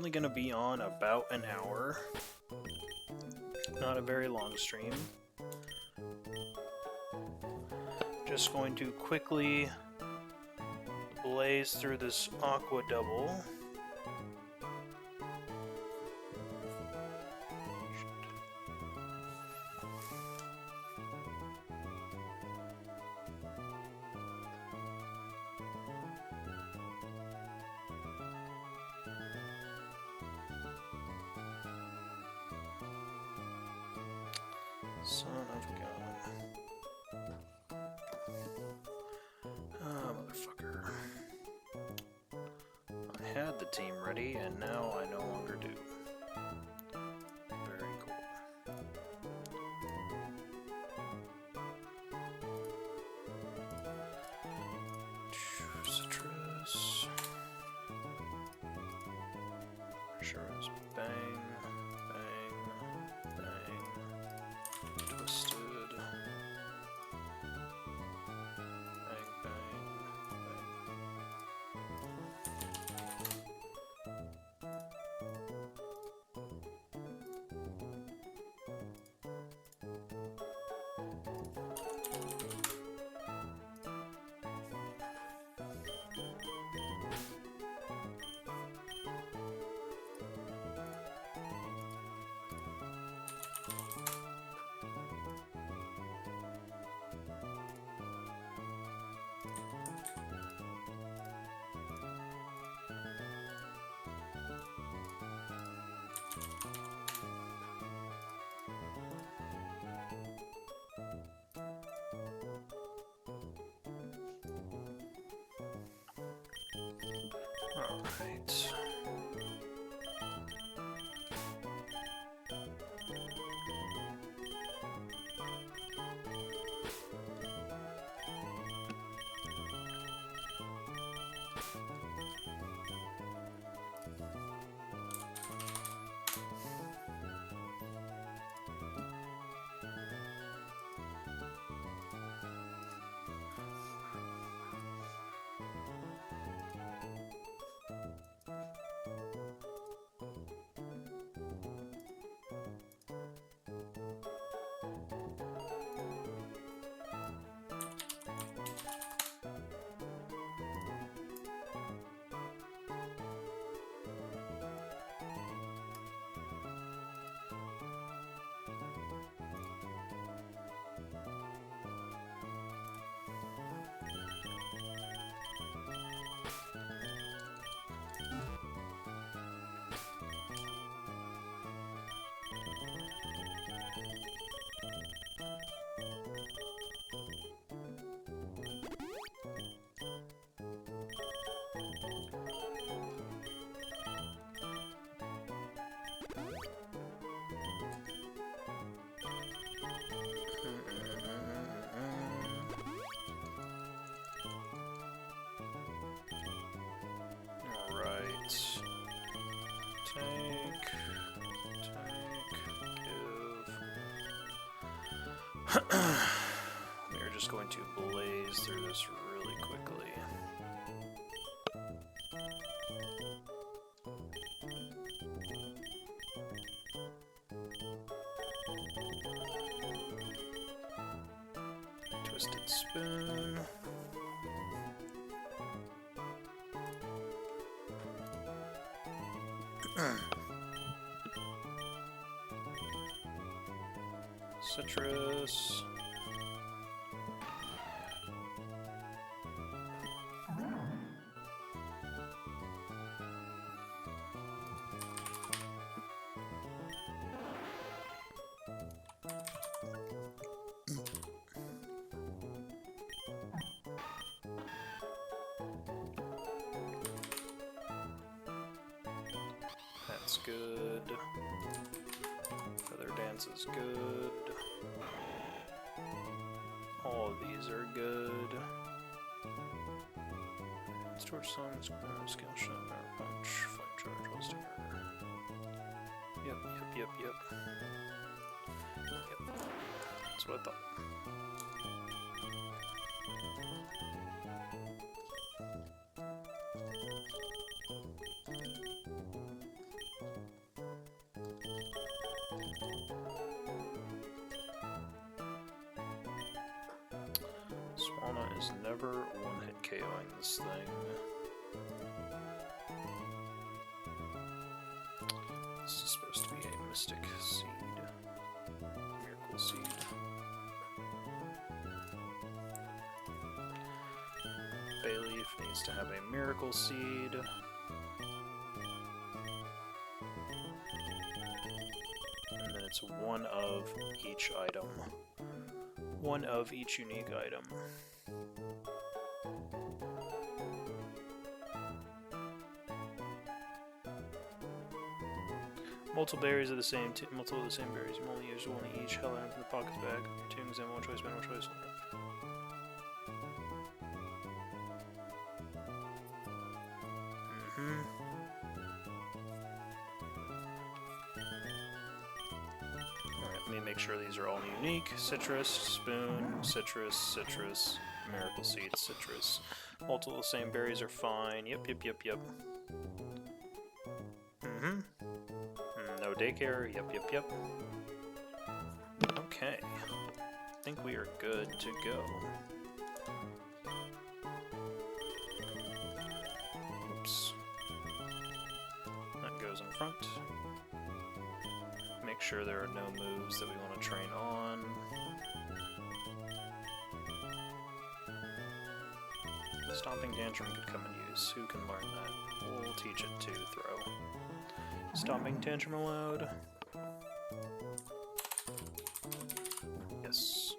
only going to be on about an hour. Not a very long stream. Just going to quickly blaze through this Aqua Double. Son of God. Ah, motherfucker. I had the team ready, and now I no longer do. Very cool. Citrus. Sure is bang, bang, bang. Twisted. Bang, bang, bang. All right. Alright. Tank, give. We are just going to blaze through this really quickly. Twisted Spoon. Citrus. That's good. Feather Dance is good. All of these are good. Storage Song, Scale Shot, Power Punch, Flame Charge, All Stinger. Yep. That's what I thought. Fauna is never one-hit KOing this thing. This is supposed to be a Mystic Seed. Miracle Seed. Bayleaf needs to have a Miracle Seed. And then it's one of each item. One of each unique item. Multiple berries of the same multiple of the same berries. You only use one each. Hell item from the pockets bag. Your team is in one choice, man, one choice. Alright, let me make sure these are all unique. Citrus, spoon, citrus, citrus, miracle seed, citrus. Multiple of the same berries are fine. Yep. No daycare. Yep. Okay. I think we are good to go. Oops. That goes in front. Make sure there are no moves that we want to train on. Stomping Tantrum could come in use. Who can learn that? We'll teach it to throw. Stomping Tantrum allowed. Yes.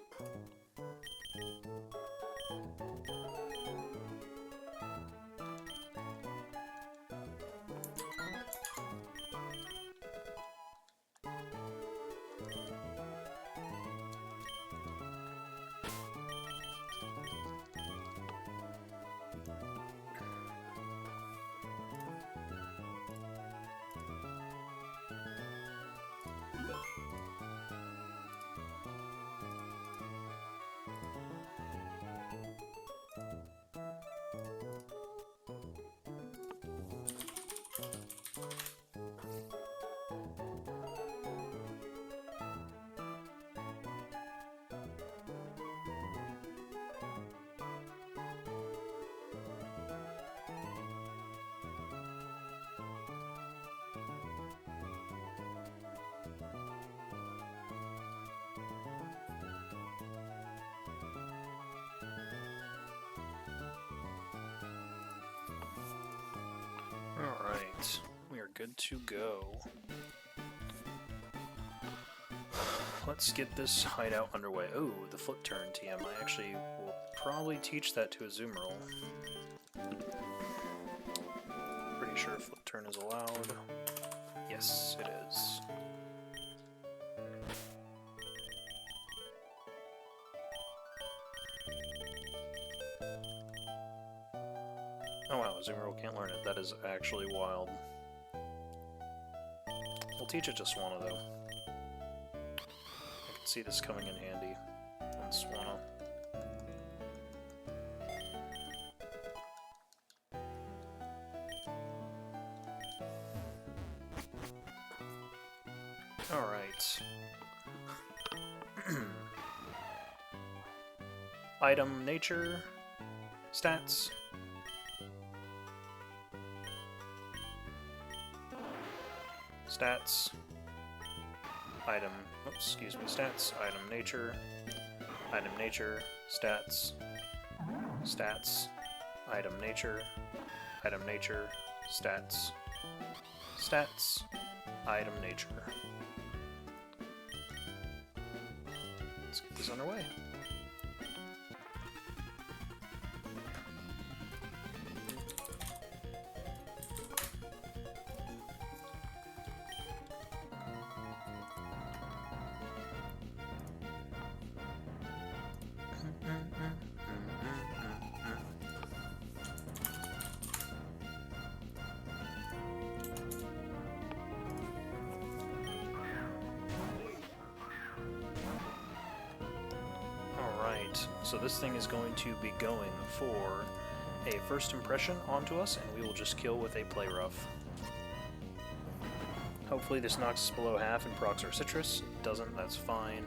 Alright, we are good to go. Let's get this hideout underway. Oh, the flip turn TM. I actually will probably teach that to Azumarill. Pretty sure flip turn is allowed. Yes, it is. Oh wow, Azumarill can't learn it. That is actually wild. We'll teach it to Swanna though. I can see this coming in handy on Swanna. Alright. Item, nature, stats. Stats, item, oops, excuse me, stats, item nature, stats, stats, item nature, stats, stats, item nature. Let's get this underway. So this thing is going to be going for a first impression onto us, and we will just kill with a play rough. Hopefully this knocks us below half and procs our citrus. It doesn't, that's fine.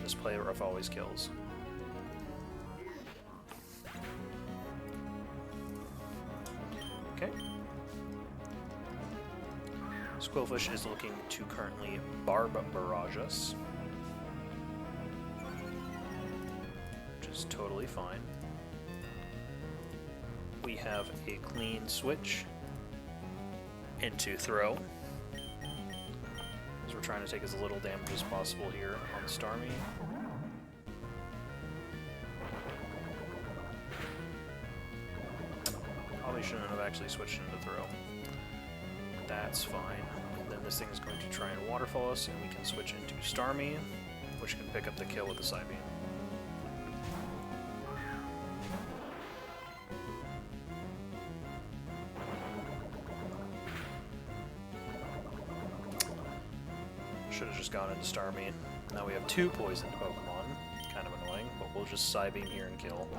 Just play rough always kills. Okay. Squillfish is looking to currently Barb Barrage us, which is totally fine. We have a clean switch into throw, as we're trying to take as little damage as possible here on the Starmie. Probably shouldn't have actually switched into throw. That's fine. And then this thing is going to try and waterfall us, and we can switch into Starmie, which can pick up the kill with the Psybeam. Should have just gone into Starmie. Now we have two poisoned Pokemon. Kind of annoying, but we'll just Psybeam here and kill.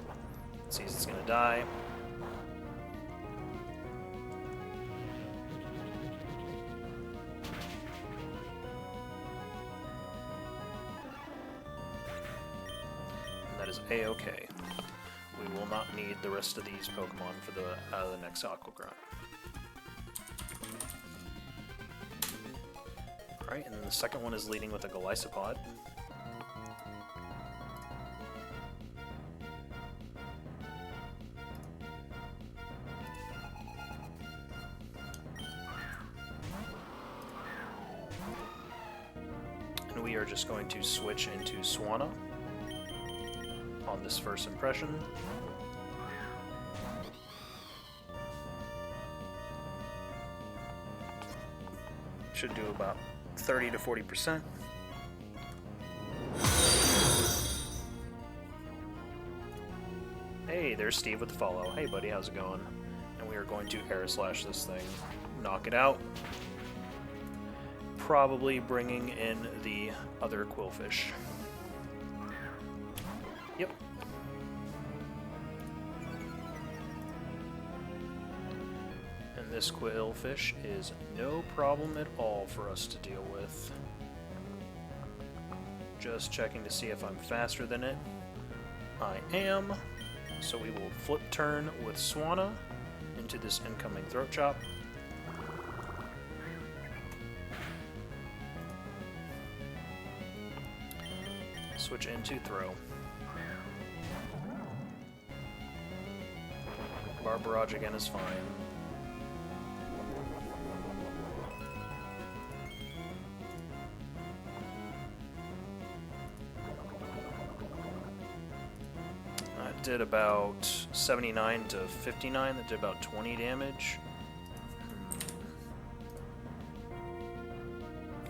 It sees it's going to die. And that is A-okay. We will not need the rest of these Pokemon for the next Aqua Grunt. Alright, and then the second one is leading with a Golisopod. And we are just going to switch into Swanna on this first impression. Should do about 30 to 40%. Hey, there's Steve with the follow. Hey buddy, how's it going? And we are going to Air Slash this thing. Knock it out. Probably bringing in the other Qwilfish. Yep. And this Qwilfish is no problem at all for us to deal with. Just checking to see if I'm faster than it. I am. So we will flip turn with Swanna into this incoming Throat Chop. Switch into Throw. Barb Barrage again is fine. That did about 79 to 59, that did about 20 damage.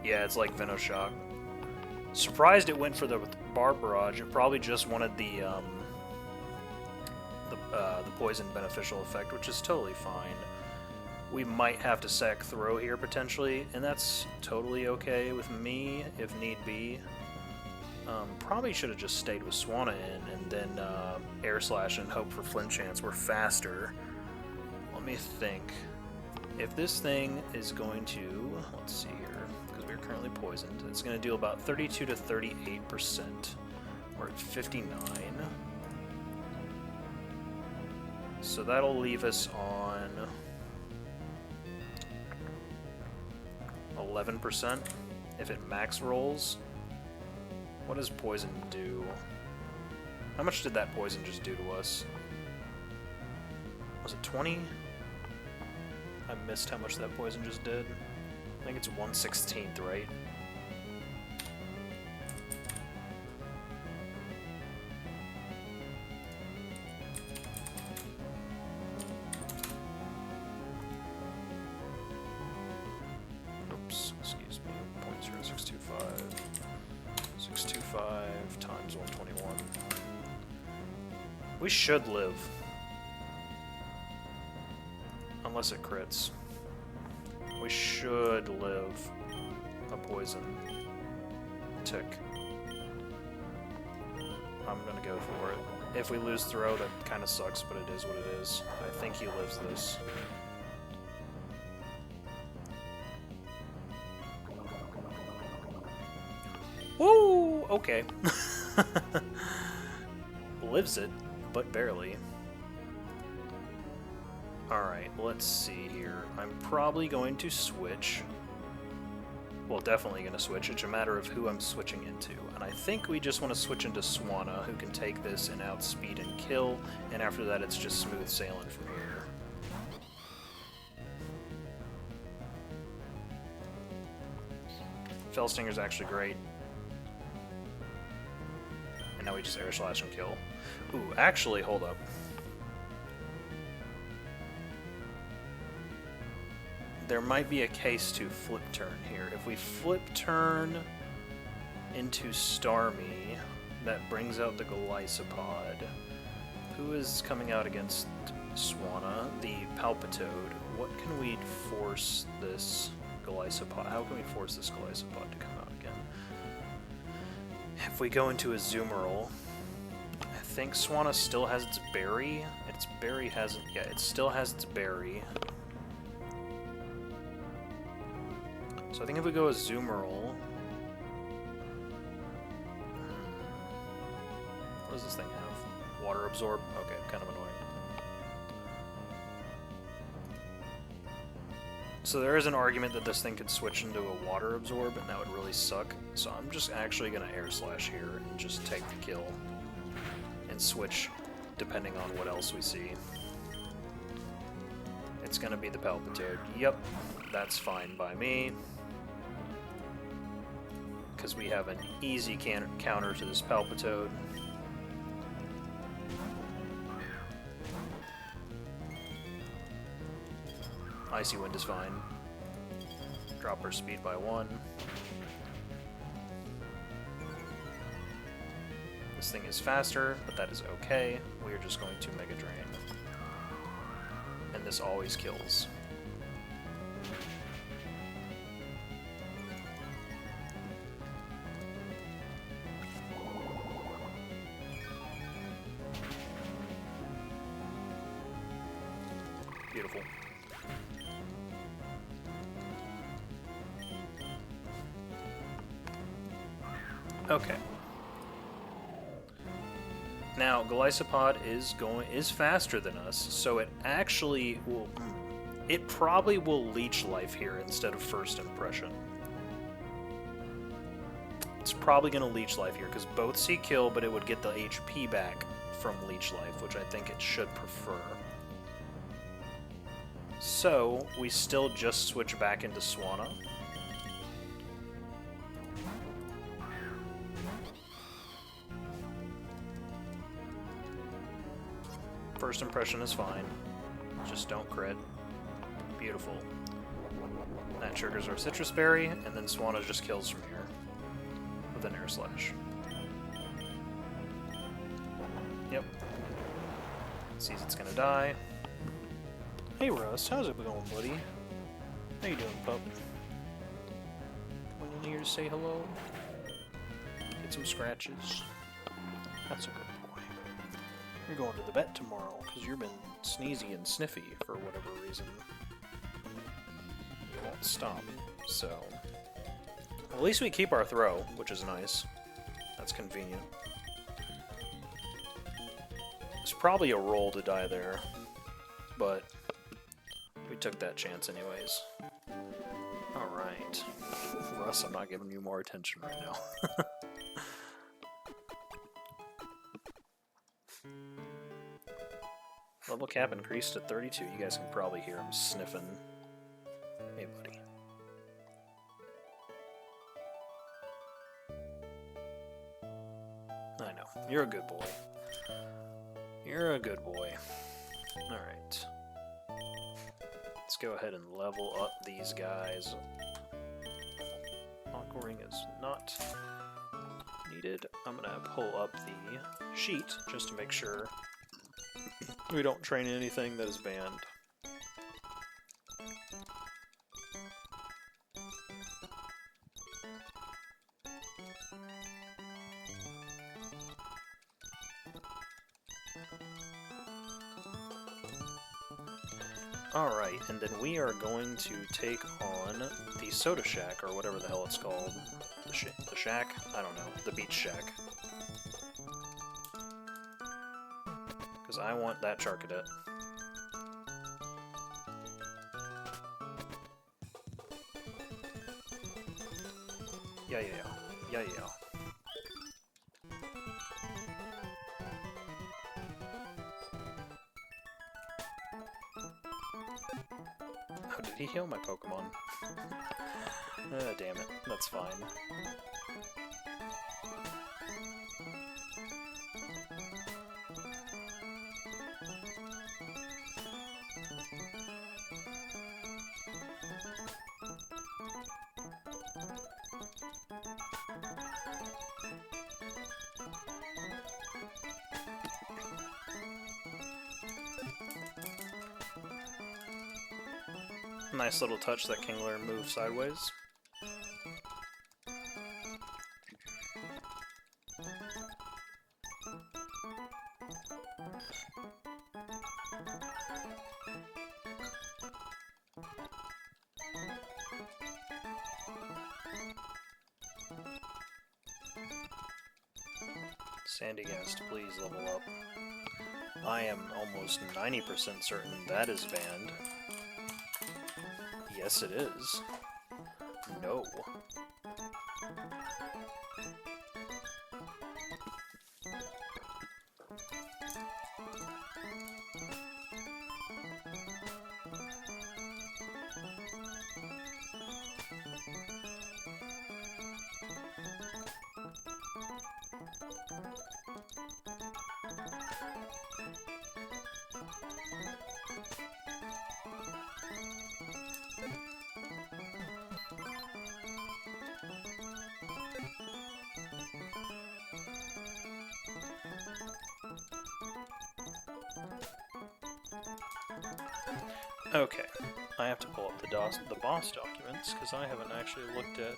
Yeah, it's like Venoshock. Surprised it went for the Barb Barrage. It probably just wanted the poison beneficial effect, which is totally fine. We might have to sack Throw here potentially, and that's totally okay with me if need be. Probably should have just stayed with Swanna in and then Air Slash and hope for Flint Chance. We're faster. Let me think. If this thing is going to, let's see here, because we're currently poisoned, it's going to deal about 32 to 38%. We're at 59. So that'll leave us on 11% if it max rolls. What does poison do? How much did that poison just do to us? Was it 20? I missed how much that poison just did. I think it's 1/16, right? Oops, excuse me. 0.0625. 625 times 121. We should live. Unless it crits. We should live a poison tick. I'm gonna go for it. If we lose Throw, that kind of sucks, but it is what it is. I think he lives this. Woo! Okay. Lives it, but barely. Alright, let's see here. I'm probably going to switch. Well, definitely going to switch. It's a matter of who I'm switching into. And I think we just want to switch into Swanna, who can take this and outspeed and kill. And after that, it's just smooth sailing from here. Felstinger's actually great. And now we just air slash and kill. Ooh, actually, hold up. There might be a case to flip turn here. If we flip turn into Starmie, that brings out the Golisopod. Who is coming out against Swanna? The Palpitoad. What can we force this Golisopod? How can we force this Golisopod to come out again? If we go into a Azumarill, I think Swanna still has its berry. Its berry hasn't. Yeah, it still has its berry. So I think if we go Azumarill... What does this thing have? Water Absorb? Okay, kind of annoying. So there is an argument that this thing could switch into a Water Absorb, and that would really suck. So I'm just actually going to Air Slash here and just take the kill. And switch depending on what else we see. It's going to be the Palpitoad. Yep, that's fine by me. Because we have an easy counter to this Palpitoad. Icy Wind is fine. Drop our speed by 1. This thing is faster, but that is okay. We are just going to Mega Drain. And this always kills. Beautiful. Okay. Now, Golisopod is faster than us, so it actually will... It probably will Leech Life here instead of First Impression. It's probably going to Leech Life here, because both see kill, but it would get the HP back from Leech Life, which I think it should prefer. So, we still just switch back into Swanna. First Impression is fine. Just don't crit. Beautiful. That triggers our Citrus Berry, and then Swanna just kills from here with an Air Slash. Yep. Sees it's gonna die. Hey Russ, how's it going, buddy? How you doing, pup? Went in here to say hello? Get some scratches. That's a good boy. You're going to the vet tomorrow, because you've been sneezy and sniffy for whatever reason. You won't stop, so... At least we keep our throw, which is nice. That's convenient. It's probably a roll to die there, but... we took that chance anyways. Alright. Russ, I'm not giving you more attention right now. Level cap increased to 32. You guys can probably hear him sniffing. Hey, buddy. I know. You're a good boy. You're a good boy. Alright. Let's go ahead and level up these guys. Aqua Ring is not needed. I'm gonna pull up the sheet just to make sure we don't train anything that is banned. Alright, and then we are going to take on the Soda Shack, or whatever the hell it's called. The the shack? I don't know. The beach shack. Because I want that Charcadet. Yeah. Oh, did he heal my Pokemon? Damn it. That's fine. Nice little touch that Kingler moved sideways. Sandygast, please level up. I am almost 90% certain that is banned. Yes, it is. No. Okay, I have to pull up the boss documents, because I haven't actually looked at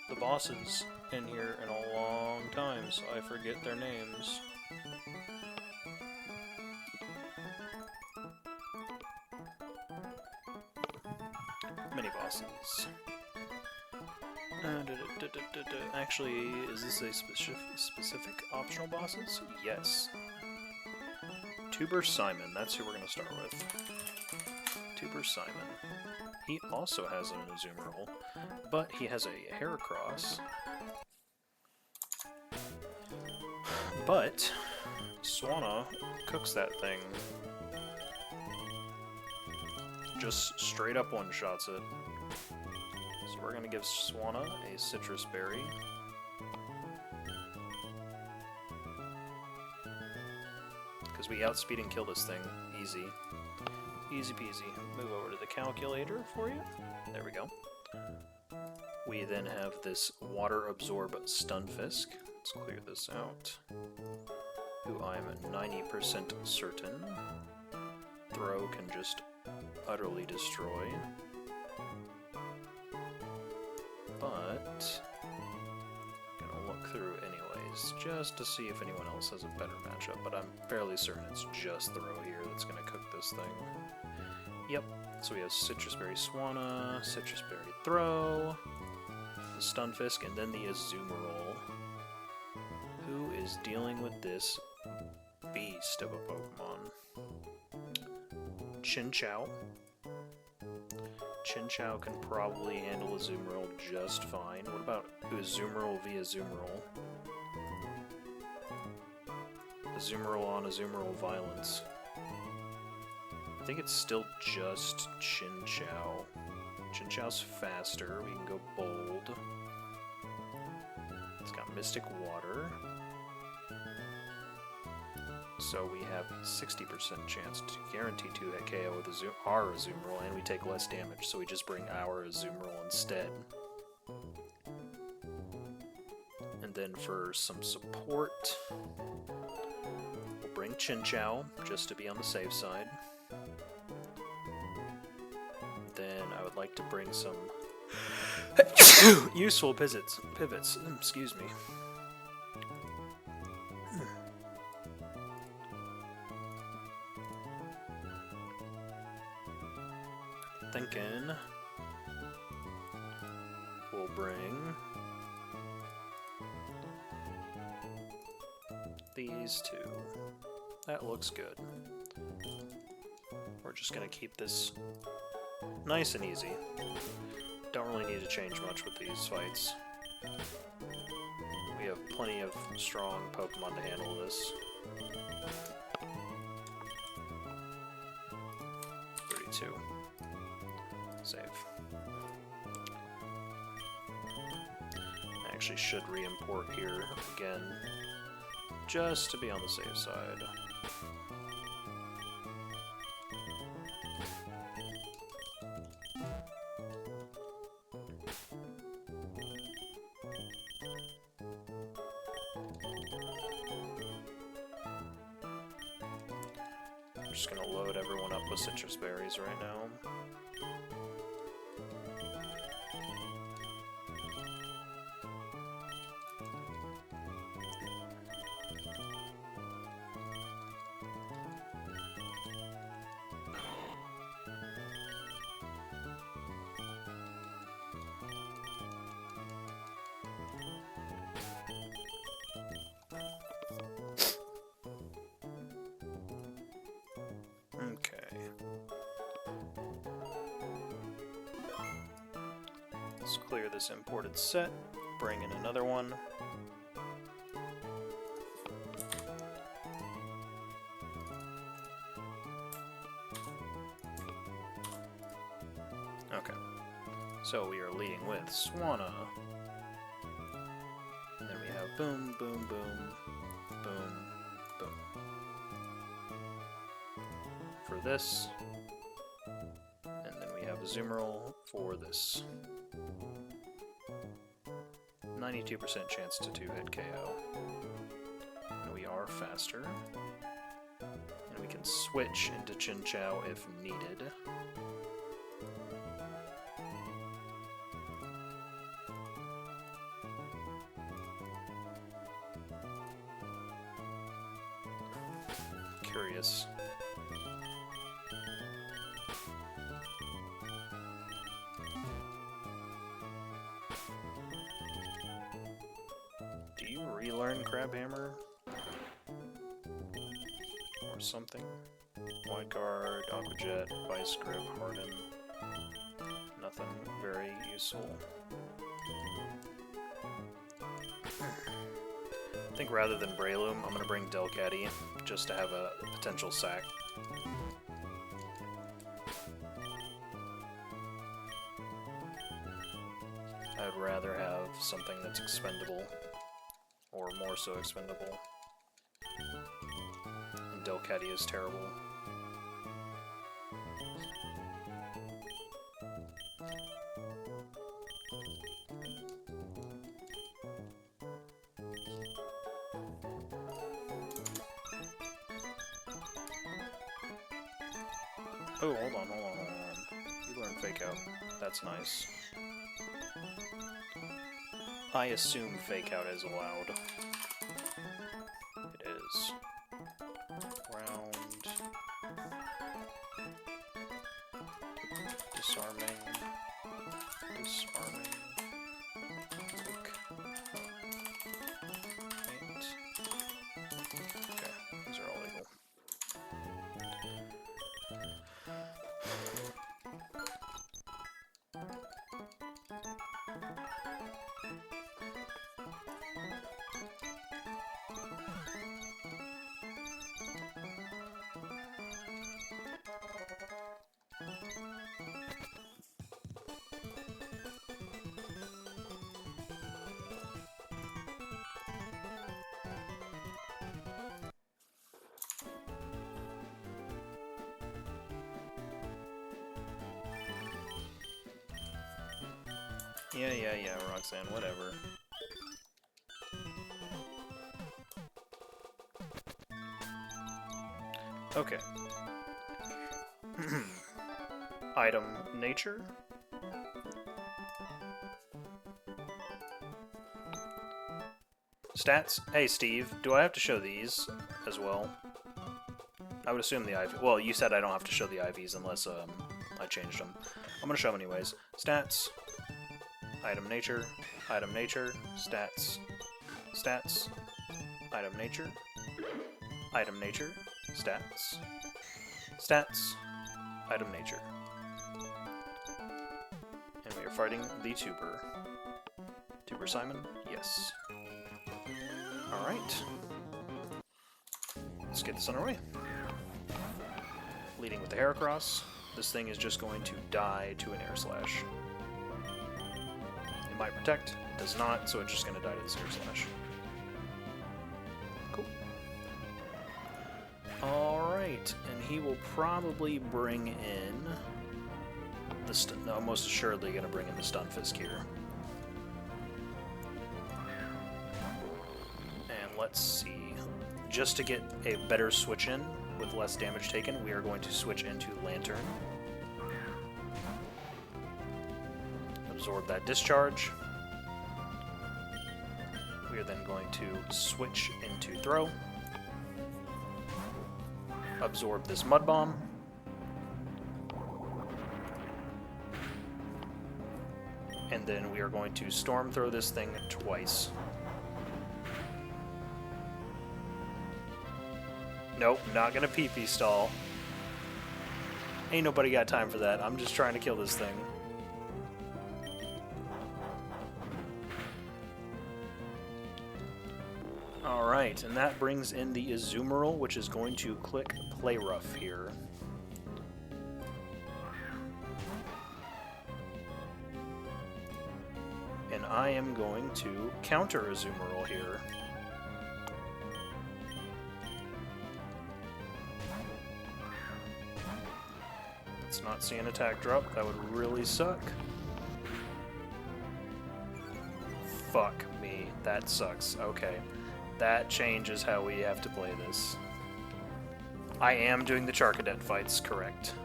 the bosses in here in a long time, so I forget their names. Mini-bosses. Actually, is this a specific optional bosses? Yes. Tuber Simon, that's who we're going to start with. Tuber Simon. He also has an Azumarill, but he has a Heracross. But Swanna cooks that thing. Just straight up one-shots it. So we're going to give Swanna a Citrus Berry. Because we outspeed and kill this thing. Easy. Easy peasy. Move over to the calculator for you. There we go. We then have this Water Absorb Stunfisk. Let's clear this out. Who I'm 90% certain Throw can just utterly destroy. But I'm gonna look through anyways, just to see if anyone else has a better matchup, but I'm fairly certain it's just Throw here that's gonna cook this thing. Yep, so we have Citrus Berry Swanna, Citrus Berry Throw, the Stunfisk, and then the Azumarill, who is dealing with this beast of a Pokemon. Chinchou. Chinchou can probably handle Azumarill just fine. What about Azumarill via Azumarill? Azumarill on Azumarill Violence. I think it's still just Chinchou. Chinchou's faster. We can go bold. It's got Mystic Water. So we have a 60% chance to guarantee 2-hit KO with our Azumarill, and we take less damage, so we just bring our Azumarill instead. And then for some support, we'll bring Chinchou, just to be on the safe side. Then I would like to bring some useful pivots. Excuse me. Thinking we'll bring these two. That looks good. We're just gonna keep this nice and easy. Don't really need to change much with these fights. We have plenty of strong Pokemon to handle this. 32. Save. I actually should re-import here again, just to be on the safe side. I'm just gonna load everyone up with citrus berries right now. Let's clear this imported set, bring in another one. Okay, so we are leading with Swanna. And then we have boom, boom, boom, boom, boom. For this. And then we have Azumarill for this. 92% chance to 2-hit KO. And we are faster. And we can switch into Chinchou if needed. Curious. Do you relearn Crabhammer? Or something? Wide Guard, Aqua Jet, Vice Grip, Harden. Nothing very useful. I think rather than Breloom, I'm gonna bring Delcatty just to have a potential sack. I'd rather have something that's expendable, or more so expendable. And Delcatty is terrible. Oh, hold on. You learn Fake Out. That's nice. I assume Fake Out is allowed. It is. Round. Disarming. Disarming. Click. Paint. Okay, these are all legal. Yeah, Roxanne, whatever. Okay. Item Nature. Stats. Hey, Steve, do I have to show these as well? I would assume the IV. Well, you said I don't have to show the IVs unless I changed them. I'm gonna show them anyways. Stats. Item Nature, Stats, Stats, Item Nature, Item nature, stats, stats, item nature. And we are fighting the Tuber. Tuber Simon? Yes. Alright. Let's get this on our way. Leading with the Heracross. This thing is just going to die to an Air Slash. It might protect, it does not, so it's just going to die to this Air Slash. Cool. Alright, and he will probably bring in the no, most assuredly going to bring in the Stunfisk here. And let's see. Just to get a better switch in with less damage taken, we are going to switch into Lantern. Absorb that discharge. We are then going to switch into Throw. Absorb this Mud Bomb. And then we are going to Storm Throw this thing twice. Nope, not gonna PP stall. Ain't nobody got time for that. I'm just trying to kill this thing. Alright, and that brings in the Azumarill, which is going to click Play Rough here. And I am going to counter Azumarill here. Let's not see an attack drop. That would really suck. Fuck me. That sucks. Okay. That changes how we have to play this. I am doing the Charcadet fights, correct.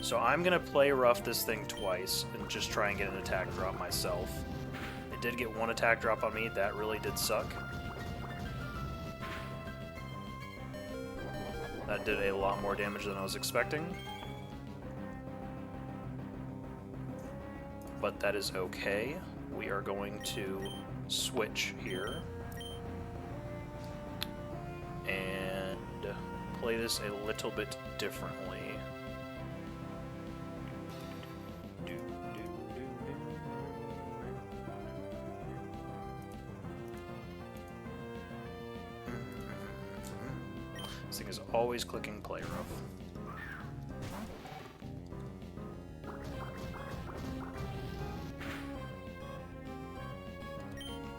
So I'm going to play rough this thing twice and just try and get an attack drop myself. It did get one attack drop on me. That really did suck. That did a lot more damage than I was expecting. But that is okay. We are going to switch here. And play this a little bit differently. This thing is always clicking Play Rough.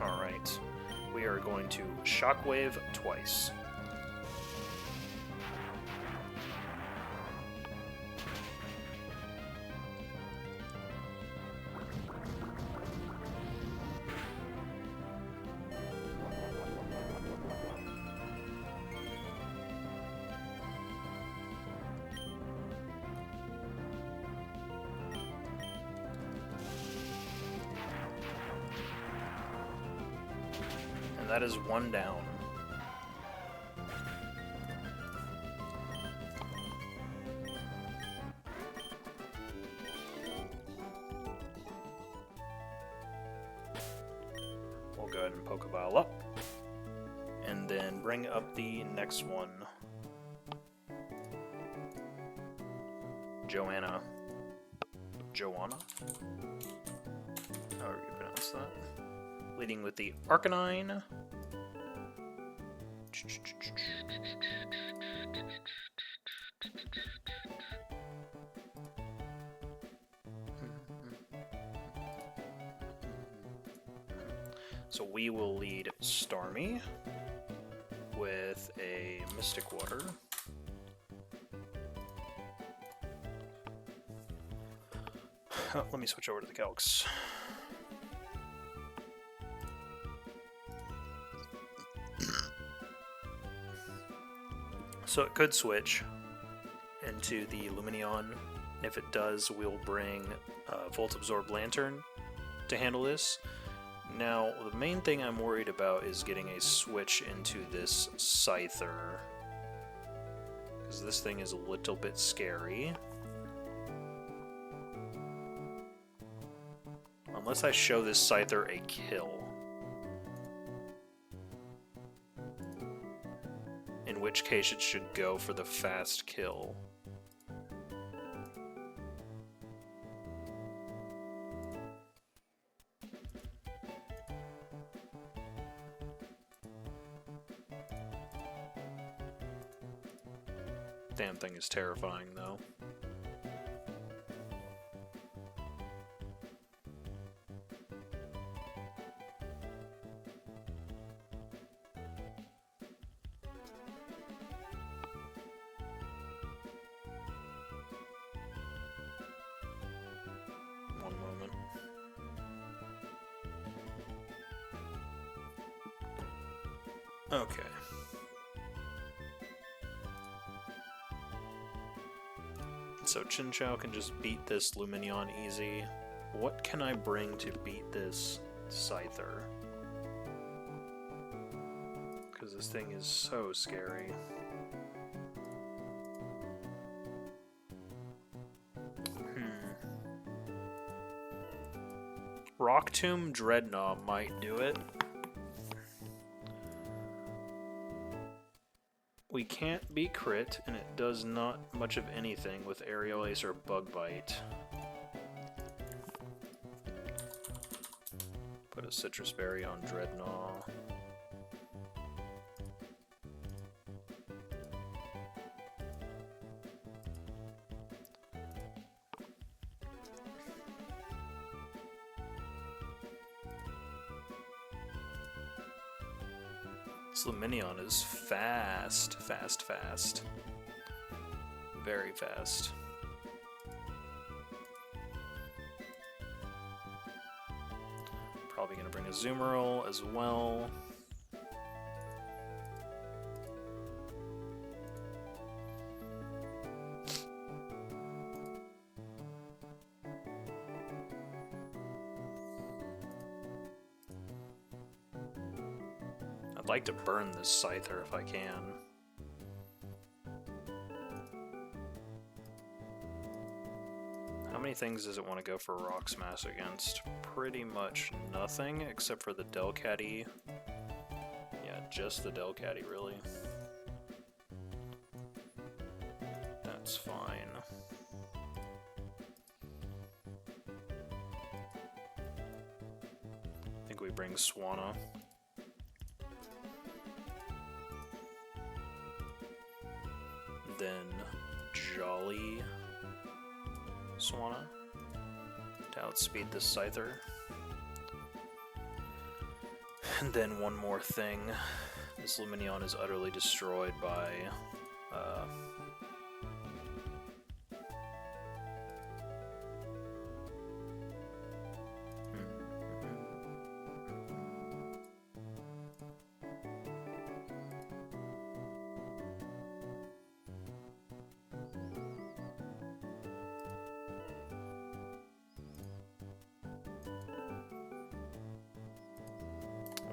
Alright, we are going to Shockwave twice. That is one down. We'll go ahead and Pokeball up. And then bring up the next one. Joanna. However you pronounce that. Leading with the Arcanine. So we will lead Starmie with a Mystic Water. Let me switch over to the Calcs. So it could switch into the Lumineon. If it does, we'll bring Volt Absorb Lantern to handle this. Now, the main thing I'm worried about is getting a switch into this Scyther, because this thing is a little bit scary. Unless I show this Scyther a kill. in which case it should go for the fast kill. Damn thing is terrifying, though. One moment. Okay. So Chinchou can just beat this Lumineon easy. What can I bring to beat this Scyther? Because this thing is so scary. Rock Tomb Dreadnought might do it. We can't be crit, and it does not much of anything with Aerial Ace or Bug Bite. Put a Citrus Berry on Dreadnought. This Lumineon is fast. Very fast. Probably gonna bring a Azumarill as well. I'd like to burn this Scyther if I can. How many things does it want to go for Rock Smash against? Pretty much nothing, except for the Delcatty. Yeah, just the Delcatty, really. That's fine. I think we bring Swanna. Then Jolly Swanna to outspeed the Scyther. And then one more thing. This Lumineon is utterly destroyed by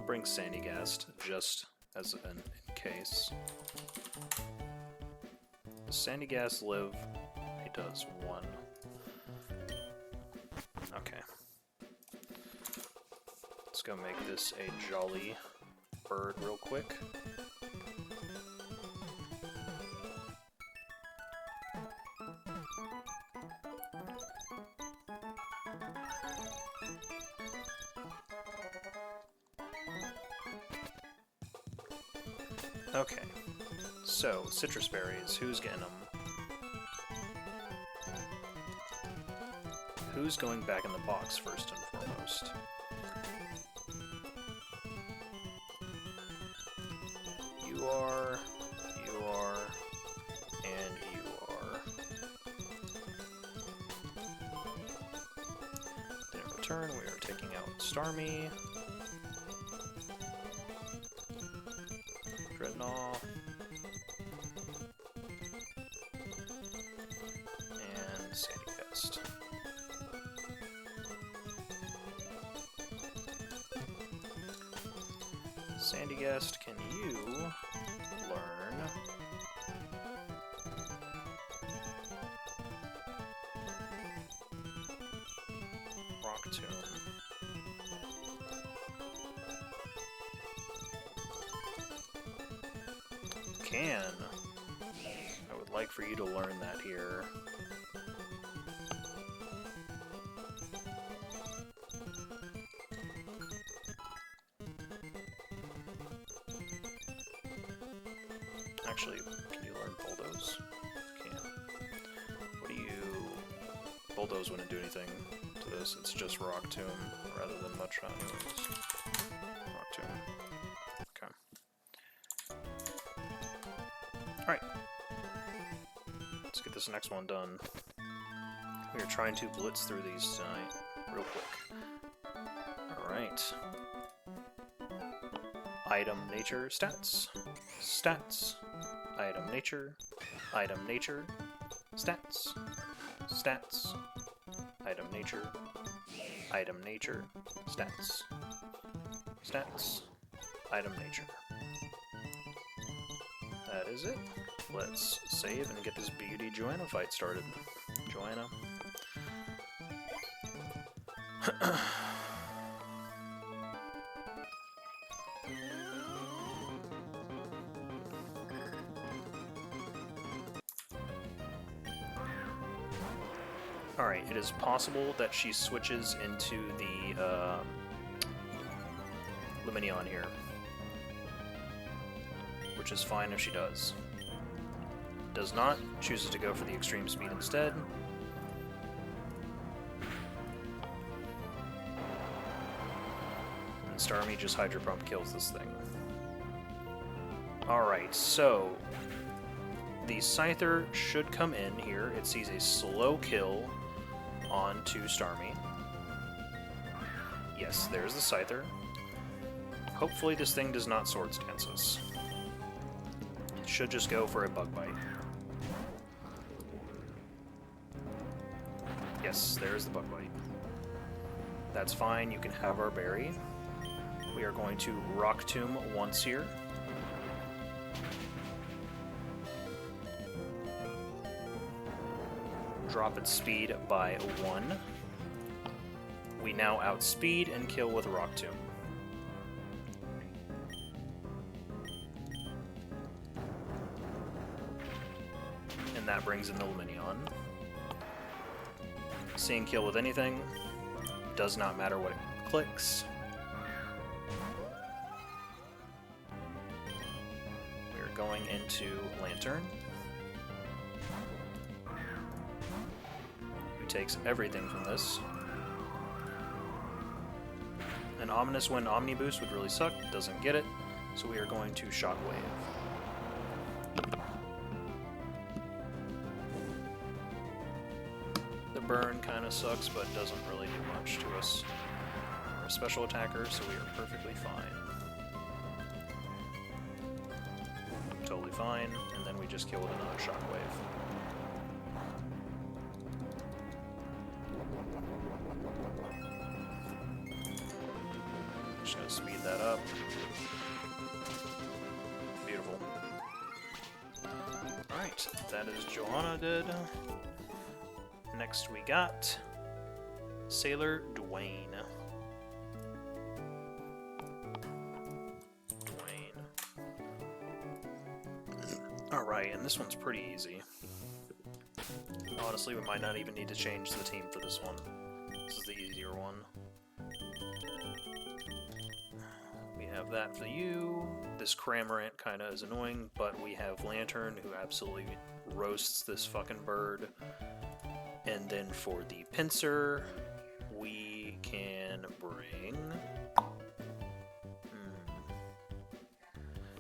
bring Sandygast just as in case. Does Sandygast live? He does 1. Okay. Let's go make this a Jolly bird real quick. Okay, so Citrus Berries, who's getting them? Who's going back in the box first and foremost? You are, and you are. Then in return, we are taking out Starmie. Dreadnought, and Sandygast. Sandygast, can you learn Rock Tomb? can. I would like for you to learn that here. Actually, can you learn Bulldoze? Can. What do you... Bulldoze wouldn't do anything to this, it's just Rock Tomb rather than Mudshot anyways. Rock Tomb. Okay. Alright. Let's get this next one done. We are trying to blitz through these tonight, real quick. Alright. Item, nature, stats. Stats. Item, nature. Item, nature. Stats. Stats. Item, nature. Item, nature. Stats. Stats. Item, nature. That is it. Let's save and get this beauty Joanna fight started. Joanna. Alright, it is possible that she switches into the Lumineon here, which is fine if she does. Does not, chooses to go for the extreme speed instead. And Starmie just Hydro Pump kills this thing. Alright, so the Scyther should come in here. It sees a slow kill onto Starmie. Yes, there's the Scyther. Hopefully this thing does not Swords Dance us. It should just go for a Bug Bite. Yes, there's the Bug Bite. That's fine, you can have our berry. We are going to Rock Tomb once here. Drop its speed by 1. We now outspeed and kill with Rock Tomb. And that brings in the Lumineon. Seeing kill with anything, does not matter what it clicks. We're going into Lantern. Takes everything from this. An Ominous Wind Omni Boost would really suck, doesn't get it, so we are going to Shockwave. The burn kind of sucks, but doesn't really do much to us. We're a special attacker, so we are perfectly fine. Totally fine, and then we just kill with another Shockwave. Just gonna speed that up. Beautiful. Alright, that is Johanna dead. Next we got Sailor Dwayne. Alright, and this one's pretty easy. Honestly, we might not even need to change the team for this one. This is the easier one. We have that for you. This Cramorant kind of is annoying, but we have Lantern, who absolutely roasts this fucking bird. And then for the Pinsir, we can bring...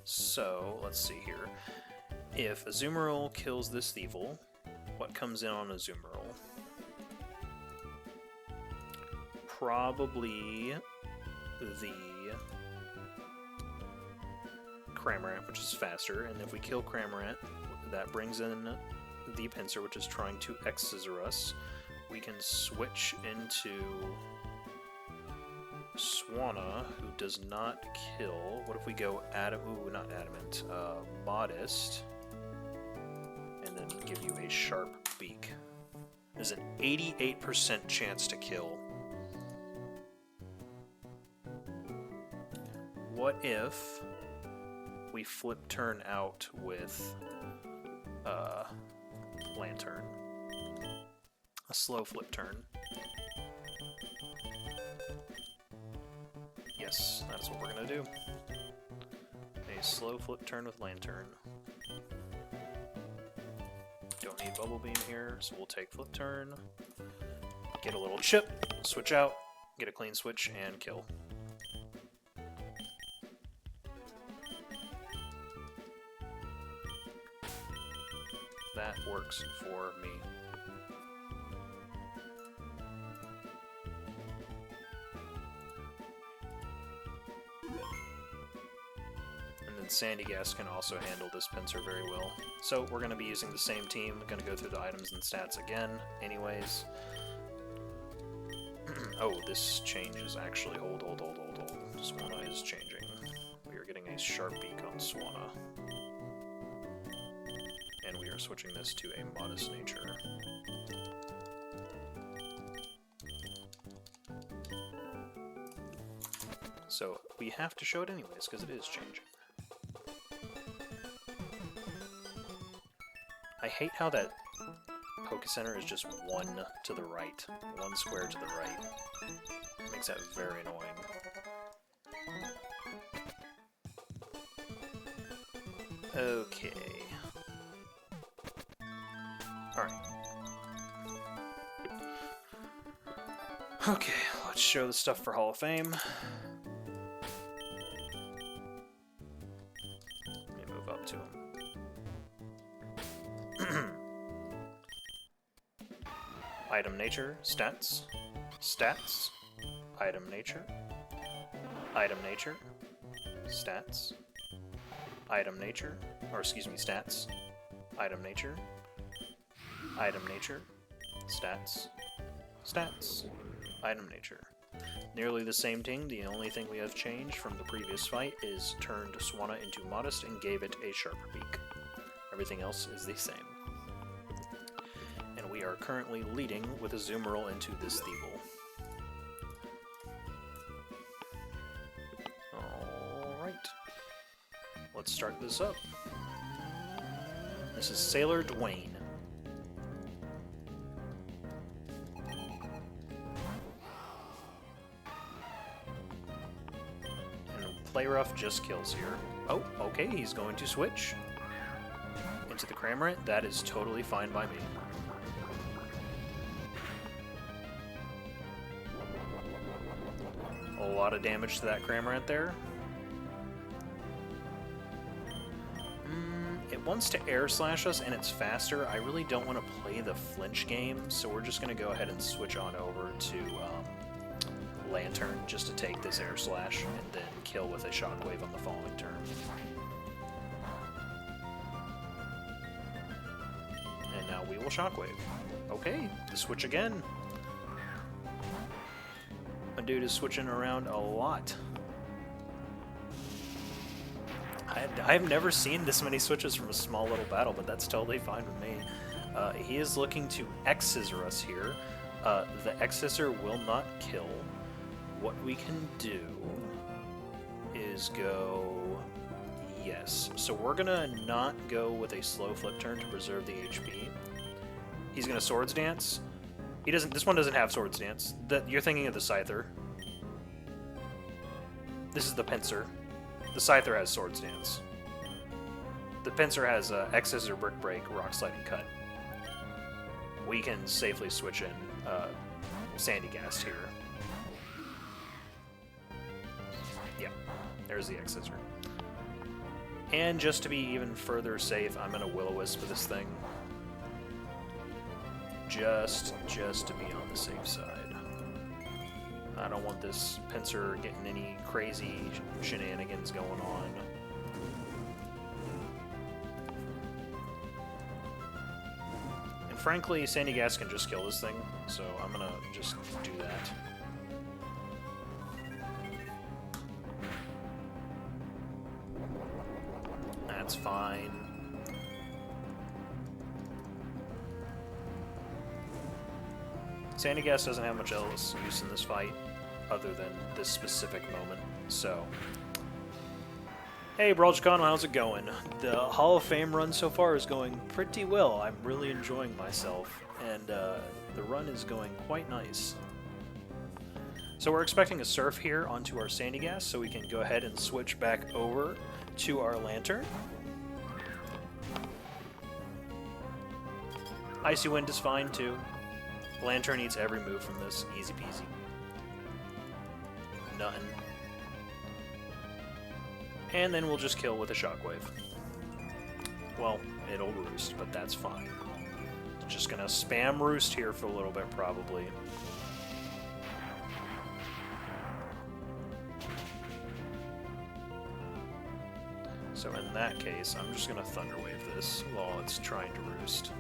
So, let's see here. If Azumarill kills this Thievul, what comes in on Azumarill? Probably the Cramorant, which is faster, and if we kill Cramorant, that brings in the Pinsir, which is trying to X-Scissor us. We can switch into Swanna, who does not kill. What if we go not Adamant, Modest, and then give you a Sharp Beak? There's an 88% chance to kill. What if we flip turn out with Lantern. A slow flip turn. Yes, that's what we're gonna do. A slow flip turn with Lantern. Don't need Bubble Beam here, so we'll take flip turn. Get a little chip, switch out, get a clean switch, and kill. That works for me. And then Sandygast can also handle this pincer very well. So we're going to be using the same team, going to go through the items and stats again anyways. Oh, this changes actually. Hold. Swanna is changing. We are getting a sharp beak on Swanna. And we are switching this to a modest nature. So we have to show it anyways, because it is changing. I hate how that Poke Center is just one to the right. One square to the right. It makes that very annoying. Okay. Alright. Okay, let's show the stuff for Hall of Fame. Let me move up to him. Item nature, stats, stats, item nature, item nature, stats, item nature, or excuse me, stats, item nature, item nature, stats, stats, item nature. Nearly the same thing, the only thing we have changed from the previous fight is turned Swanna into modest and gave it a sharper beak. Everything else is the same. And we are currently leading with a Zoomerl into this Thievul. Alright. Let's start this up. This is Sailor Dwayne. Play Rough just kills here. Oh, okay, he's going to switch into the Cramorant. That is totally fine by me. A lot of damage to that Cramorant there. It wants to Air Slash us, and it's faster. I really don't want to play the flinch game, so we're just going to go ahead and switch on over to Lantern just to take this Air Slash and then kill with a Shockwave on the following turn. And now we will Shockwave. Okay, the switch again. My dude is switching around a lot. I've never seen this many switches from a small little battle, but that's totally fine with me. He is looking to X-Scissor us here. The X-Scissor will not kill. What we can do is go... Yes. So we're going to not go with a slow flip turn to preserve the HP. He's going to Swords Dance. He doesn't. This one doesn't have Swords Dance. You're thinking of the Scyther. This is the Pinsir. The Scyther has Swords Dance. The Pinsir has X-Scissor, Brick Break, Rock Slide, and Cut. We can safely switch in Sandygast here. Yeah, there's the X-Scissor. And just to be even further safe, I'm going to Will-O-Wisp this thing. Just to be on the safe side. I don't want this Pinsir getting any crazy shenanigans going on. And frankly, Sandygast can just kill this thing, so I'm gonna just do that. That's fine. Sandygast doesn't have much else use in this fight other than this specific moment, so Hey, Brolchicano, how's it going? The Hall of Fame run so far is going pretty well. I'm really enjoying myself, and the run is going quite nice. So we're expecting a surf here onto our Sandygast, so we can go ahead and switch back over to our Lantern. Icy Wind is fine too. Lantern eats every move from this, easy peasy. Nothing. And then we'll just kill with a Shockwave. Well, it'll roost, but that's fine. Just gonna spam roost here for a little bit, probably. So in that case, I'm just gonna Thunder Wave this while it's trying to roost.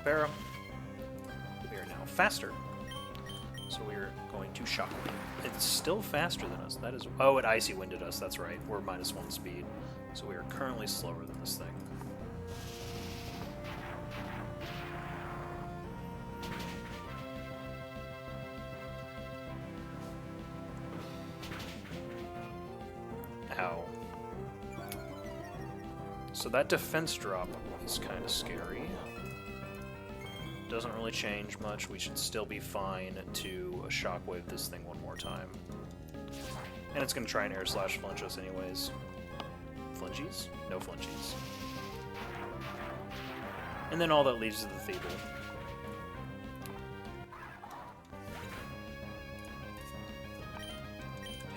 Barra. We are now faster. So we're going to Shockwave. It's still faster than us. That is... Oh, it Icy Winded us. That's right. We're -1 speed. So we are currently slower than this thing. Ow. So that defense drop is kind of scary. Doesn't really change much. We should still be fine to Shockwave this thing one more time. And it's going to try and Air Slash flinch us anyways. Flinchies? No flinchies. And then all that leaves is the Feeble.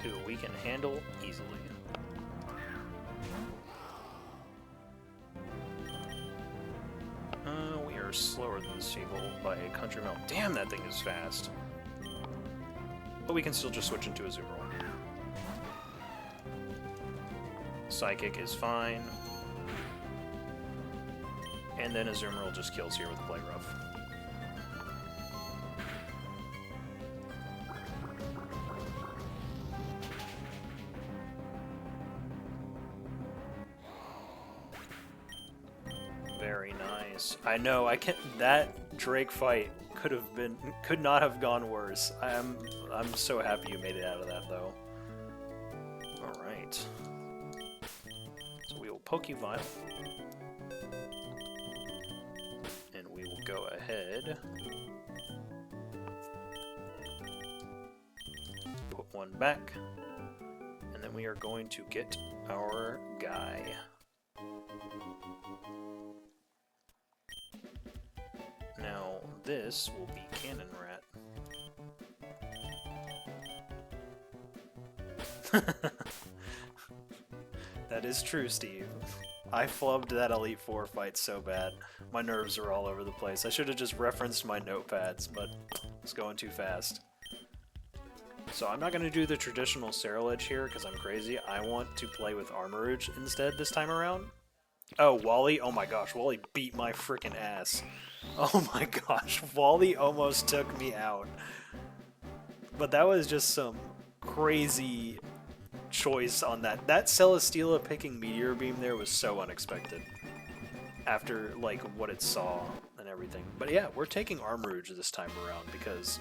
Who we can handle easily. We are slower than the Seagull by a country mile. Damn, that thing is fast. But we can still just switch into a Azumarill. Psychic is fine. And then Azumarill just kills here with Play Rough. Very nice. I know, I can't... That Drake fight could not have gone worse. I'm so happy you made it out of that, though. Alright. So we will Pokevile. And we will go ahead. Put one back. And then we are going to get our guy. Now, this will be Cannon Rat. That is true, Steve. I flubbed that Elite Four fight so bad. My nerves are all over the place. I should have just referenced my notepads, but it's going too fast. So I'm not going to do the traditional Ceruledge here because I'm crazy. I want to play with Armarouge instead this time around. Oh, Wally? Oh my gosh, Wally beat my freaking ass. Oh my gosh, Wally almost took me out. But that was just some crazy choice on that. That Celesteela picking Meteor Beam there was so unexpected. After, like, what it saw and everything. But yeah, we're taking Armarouge this time around because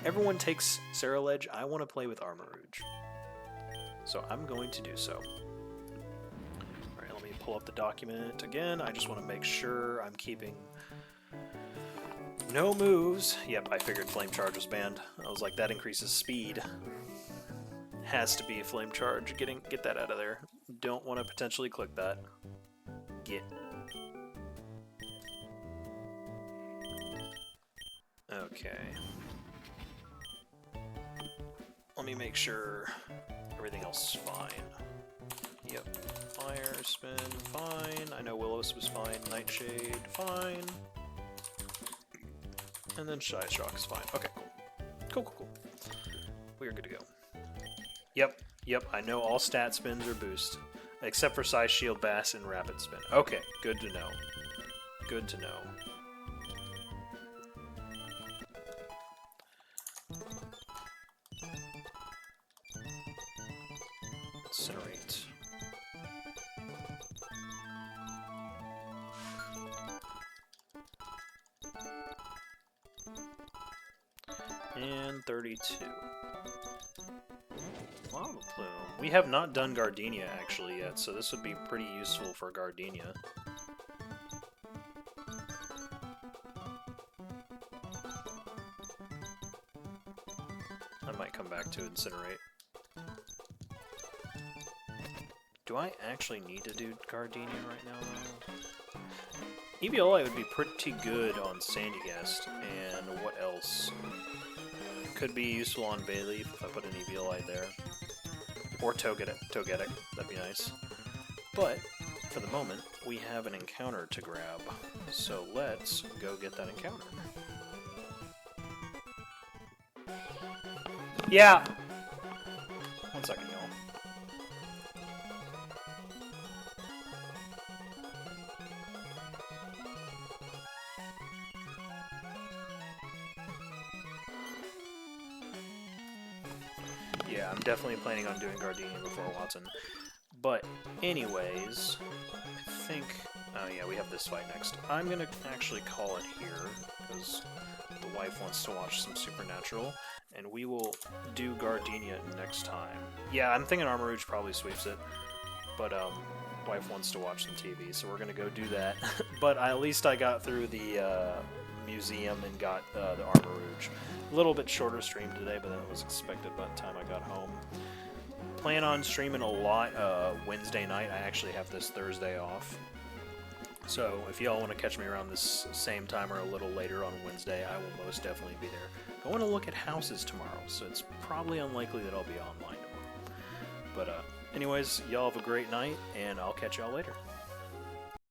everyone takes Ceruledge. I want to play with Armarouge. So I'm going to do so. Pull up the document again. I just want to make sure I'm keeping no moves. Yep, I figured Flame Charge was banned. I was like, that increases speed. Has to be a Flame Charge. Get that out of there. Don't want to potentially click that. Get. Okay. Let me make sure everything else is fine. Yep. Fire Spin, fine. I know Will-O-Wisp was fine. Nightshade, fine. And then Shy Shock is fine. Okay, cool. Cool. We are good to go. Yep, I know all stat spins are boost. Except for Psy Shield, Bass, and Rapid Spin. Okay, good to know. Good to know. Incinerate. And 32. Lava Plume. We have not done Gardenia actually yet, so this would be pretty useful for Gardenia. I might come back to Incinerate. Do I actually need to do Gardenia right now, though? Eviolite would be pretty good on Sandygast, and what else? Could be useful on Bayleaf if I put an Eviolite there. Or Togetic, that'd be nice. But, for the moment, we have an encounter to grab, so let's go get that encounter. Yeah! 1 second, y'all. Yeah, I'm definitely planning on doing Gardenia before Watson. But, anyways, I think... Oh yeah, we have this fight next. I'm gonna actually call it here, because the wife wants to watch some Supernatural, and we will do Gardenia next time. Yeah, I'm thinking Armarouge probably sweeps it, but wife wants to watch some TV, so we're gonna go do that. But at least I got through the museum and got the Armarouge. A little bit shorter stream today, but that was expected by the time I got home. Plan on streaming a lot Wednesday night. I actually have this Thursday off. So if y'all want to catch me around this same time or a little later on Wednesday, I will most definitely be there. I want to look at houses tomorrow, so it's probably unlikely that I'll be online tomorrow. But anyways, y'all have a great night, and I'll catch y'all later.